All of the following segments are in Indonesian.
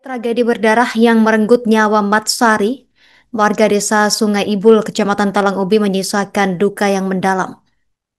Tragedi berdarah yang merenggut nyawa Matsari, warga desa Sungai Ibul, Kecamatan Talang Ubi menyisakan duka yang mendalam.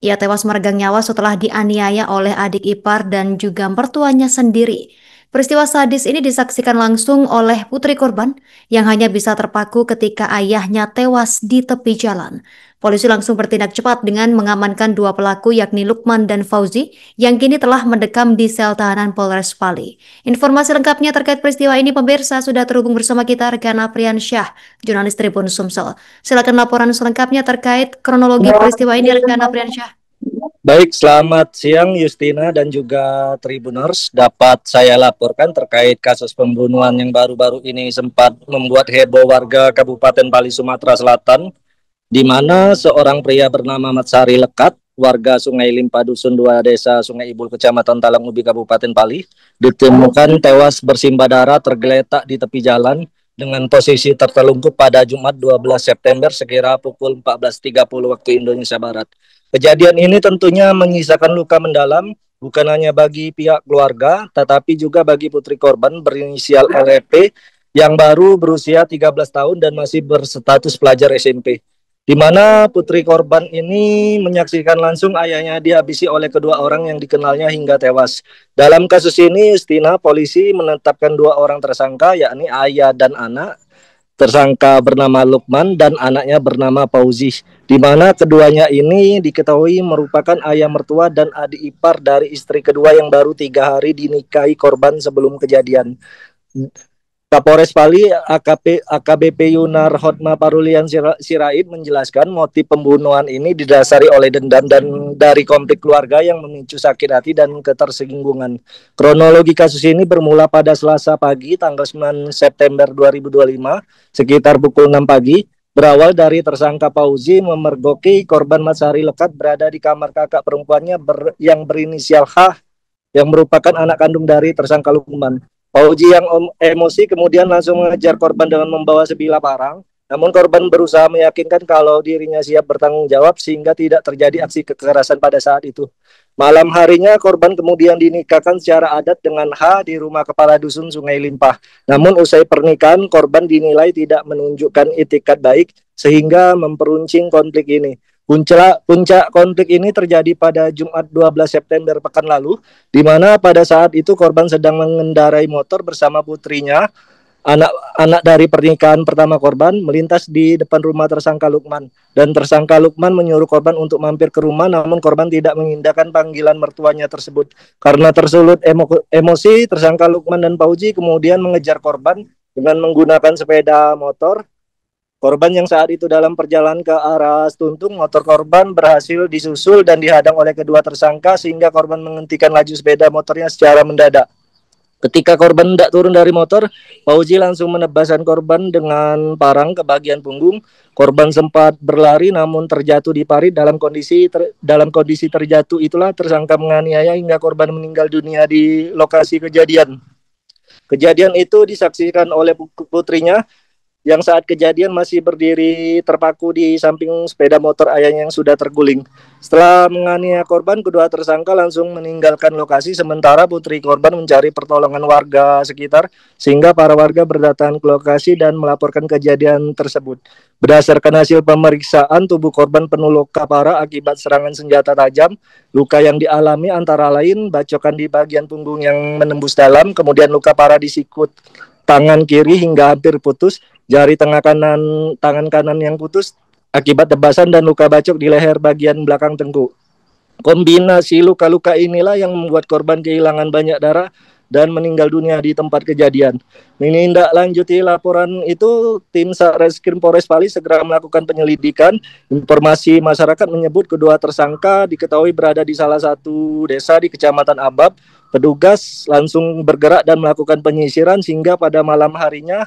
Ia tewas meregang nyawa setelah dianiaya oleh adik ipar dan juga mertuanya sendiri. Peristiwa sadis ini disaksikan langsung oleh putri korban yang hanya bisa terpaku ketika ayahnya tewas di tepi jalan. Polisi langsung bertindak cepat dengan mengamankan dua pelaku yakni Lukman dan Fauzi yang kini telah mendekam di sel tahanan Polres Pali. Informasi lengkapnya terkait peristiwa ini pemirsa sudah terhubung bersama kita rekan Aprian Syah, jurnalis Tribun Sumsel. Silakan laporan selengkapnya terkait kronologi peristiwa ini rekan Aprian Syah. Baik, selamat siang Justina dan juga Tribuners. Dapat saya laporkan terkait kasus pembunuhan yang baru-baru ini sempat membuat heboh warga Kabupaten Bali, Sumatera Selatan, di mana seorang pria bernama Matsari Lekat, warga Sungai Limpa Dusun 2 Desa Sungai Ibul, Kecamatan Talang Ubi, Kabupaten Bali, ditemukan tewas bersimbah darah tergeletak di tepi jalan dengan posisi tertelungkup pada Jumat 12 September sekira pukul 14.30 waktu Indonesia Barat. Kejadian ini tentunya menyisakan luka mendalam, bukan hanya bagi pihak keluarga, tetapi juga bagi putri korban berinisial LEP yang baru berusia 13 tahun dan masih berstatus pelajar SMP. Di mana putri korban ini menyaksikan langsung ayahnya dihabisi oleh kedua orang yang dikenalnya hingga tewas. Dalam kasus ini, Justina, polisi menetapkan dua orang tersangka, yakni ayah dan anak. Tersangka bernama Lukman dan anaknya bernama Fauzi, di mana keduanya ini diketahui merupakan ayah mertua dan adik ipar dari istri kedua yang baru 3 hari dinikahi korban sebelum kejadian. Kapolres Pali AKBP Yunar Hotma Parulian Sirait menjelaskan motif pembunuhan ini didasari oleh dendam dan dari konflik keluarga yang memicu sakit hati dan ketersinggungan. Kronologi kasus ini bermula pada Selasa pagi tanggal 9 September 2025 sekitar pukul 6 pagi. Berawal dari tersangka Fauzi memergoki korban Matsari Lekat berada di kamar kakak perempuannya yang berinisial H yang merupakan anak kandung dari tersangka Lukman. Fauzi yang emosi kemudian langsung mengejar korban dengan membawa sebilah parang. Namun korban berusaha meyakinkan kalau dirinya siap bertanggung jawab sehingga tidak terjadi aksi kekerasan pada saat itu. Malam harinya korban kemudian dinikahkan secara adat dengan H di rumah kepala dusun Sungai Limpah. Namun usai pernikahan korban dinilai tidak menunjukkan itikat baik sehingga memperuncing konflik ini. Puncak konflik ini terjadi pada Jumat 12 September pekan lalu, di mana pada saat itu korban sedang mengendarai motor bersama putrinya, anak dari pernikahan pertama korban, melintas di depan rumah tersangka Lukman. Dan tersangka Lukman menyuruh korban untuk mampir ke rumah, namun korban tidak mengindahkan panggilan mertuanya tersebut. Karena tersulut emosi, tersangka Lukman dan Fauzi kemudian mengejar korban dengan menggunakan sepeda motor. Korban yang saat itu dalam perjalanan ke arah Stuntung, motor korban berhasil disusul dan dihadang oleh kedua tersangka sehingga korban menghentikan laju sepeda motornya secara mendadak. Ketika korban hendak turun dari motor, Fauzi langsung menebaskan korban dengan parang ke bagian punggung. Korban sempat berlari namun terjatuh di parit. Dalam kondisi terjatuh itulah tersangka menganiaya hingga korban meninggal dunia di lokasi kejadian. Kejadian itu disaksikan oleh putrinya yang saat kejadian masih berdiri terpaku di samping sepeda motor ayahnya yang sudah terguling. Setelah menganiaya korban, kedua tersangka langsung meninggalkan lokasi, sementara putri korban mencari pertolongan warga sekitar, sehingga para warga berdatangan ke lokasi dan melaporkan kejadian tersebut. Berdasarkan hasil pemeriksaan, tubuh korban penuh luka parah akibat serangan senjata tajam. Luka yang dialami antara lain bacokan di bagian punggung yang menembus dalam, kemudian luka parah di sikut tangan kiri hingga hampir putus, jari tangan kanan yang putus akibat tebasan dan luka bacok di leher bagian belakang tengkuk. Kombinasi luka-luka inilah yang membuat korban kehilangan banyak darah dan meninggal dunia di tempat kejadian. Menindaklanjuti laporan itu, tim Satreskrim Polres Pali segera melakukan penyelidikan. Informasi masyarakat menyebut kedua tersangka diketahui berada di salah satu desa di Kecamatan Abab. Petugas langsung bergerak dan melakukan penyisiran sehingga pada malam harinya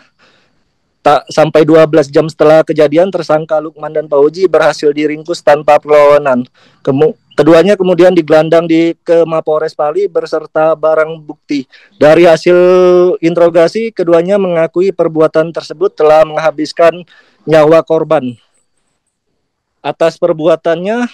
tak sampai 12 jam setelah kejadian, tersangka Lukman dan Fauzi berhasil diringkus tanpa perlawanan. Keduanya kemudian digelandang ke Mapores Pali berserta barang bukti. Dari hasil interogasi, keduanya mengakui perbuatan tersebut telah menghabiskan nyawa korban. Atas perbuatannya,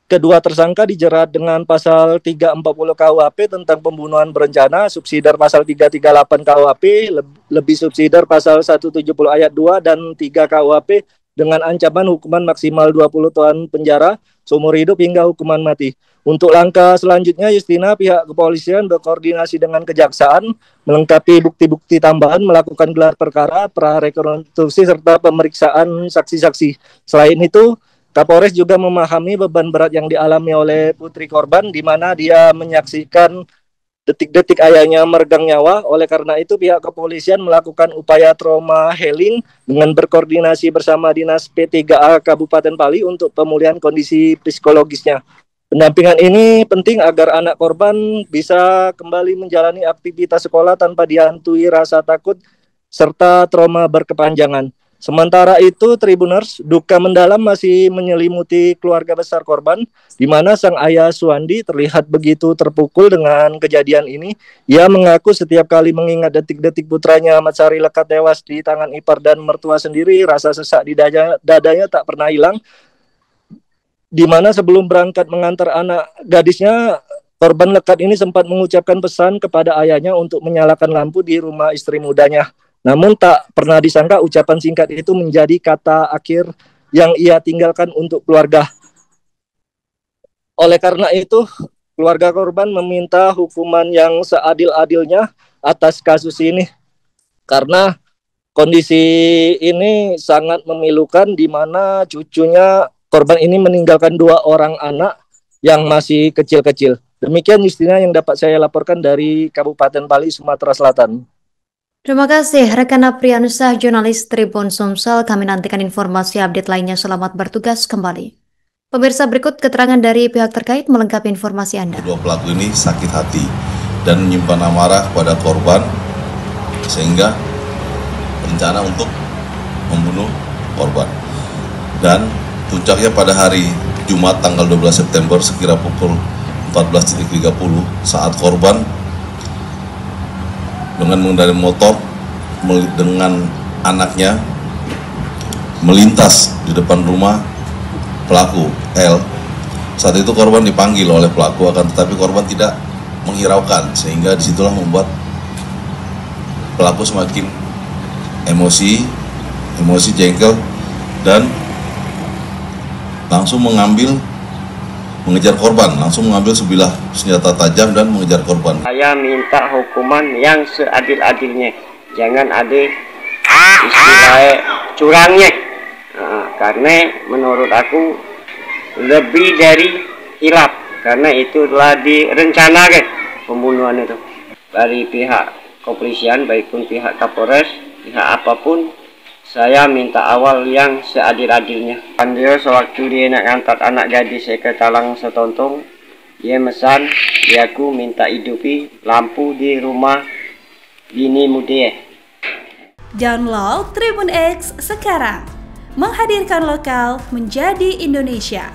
kedua tersangka dijerat dengan pasal 340 KUHP tentang pembunuhan berencana, subsidiar pasal 338 KUHP, lebih subsidiar pasal 170 ayat 2 dan 3 KUHP dengan ancaman hukuman maksimal 20 tahun penjara, seumur hidup hingga hukuman mati. Untuk langkah selanjutnya, Justina, pihak kepolisian berkoordinasi dengan kejaksaan, melengkapi bukti-bukti tambahan, melakukan gelar perkara, prarekonstruksi, serta pemeriksaan saksi-saksi. Selain itu, Kapolres juga memahami beban berat yang dialami oleh putri korban, di mana dia menyaksikan detik-detik ayahnya meregang nyawa. Oleh karena itu, pihak kepolisian melakukan upaya trauma healing dengan berkoordinasi bersama Dinas P3A Kabupaten Pali untuk pemulihan kondisi psikologisnya. Pendampingan ini penting agar anak korban bisa kembali menjalani aktivitas sekolah tanpa dihantui rasa takut serta trauma berkepanjangan. Sementara itu, Tribuners, duka mendalam masih menyelimuti keluarga besar korban, di mana sang ayah Suwandi terlihat begitu terpukul dengan kejadian ini. Ia mengaku setiap kali mengingat detik-detik putranya Ahmad Sari Lekat tewas di tangan ipar dan mertua sendiri, rasa sesak di dadanya tak pernah hilang. Di mana sebelum berangkat mengantar anak gadisnya, korban Lekat ini sempat mengucapkan pesan kepada ayahnya untuk menyalakan lampu di rumah istri mudanya. Namun tak pernah disangka ucapan singkat itu menjadi kata akhir yang ia tinggalkan untuk keluarga. Oleh karena itu, keluarga korban meminta hukuman yang seadil-adilnya atas kasus ini. Karena kondisi ini sangat memilukan, di mana cucunya korban ini meninggalkan 2 orang anak yang masih kecil-kecil. Demikian Justina yang dapat saya laporkan dari Kabupaten Pali, Sumatera Selatan. Terima kasih rekan Apriansyah, jurnalis Tribun Sumsel. Kami nantikan informasi update lainnya. Selamat bertugas kembali. Pemirsa, berikut keterangan dari pihak terkait melengkapi informasi Anda. Kedua pelaku ini sakit hati dan menyimpan amarah kepada korban sehingga berencana untuk membunuh korban. Dan puncaknya pada hari Jumat tanggal 12 September sekira pukul 14.30 saat korban dengan mengendarai motor dengan anaknya melintas di depan rumah pelaku L. Saat itu korban dipanggil oleh pelaku, akan tetapi korban tidak menghiraukan, sehingga disitulah membuat pelaku semakin emosi jengkel dan langsung mengejar korban, langsung mengambil sebilah senjata tajam dan mengejar korban. Saya minta hukuman yang seadil-adilnya, jangan ada istilah curangnya. Karena menurut aku lebih dari hilaf, karena itu telah direncanakan pembunuhan itu dari pihak kepolisian, baik pun pihak Kapolres, pihak apapun. Saya minta awal yang seadil-adilnya. Dia sewaktu dia nak angkat anak gadis ke Talang Setontong, dia mesan, dia aku minta hidupi lampu di rumah bini muda. Download Tribun X sekarang, menghadirkan lokal menjadi Indonesia.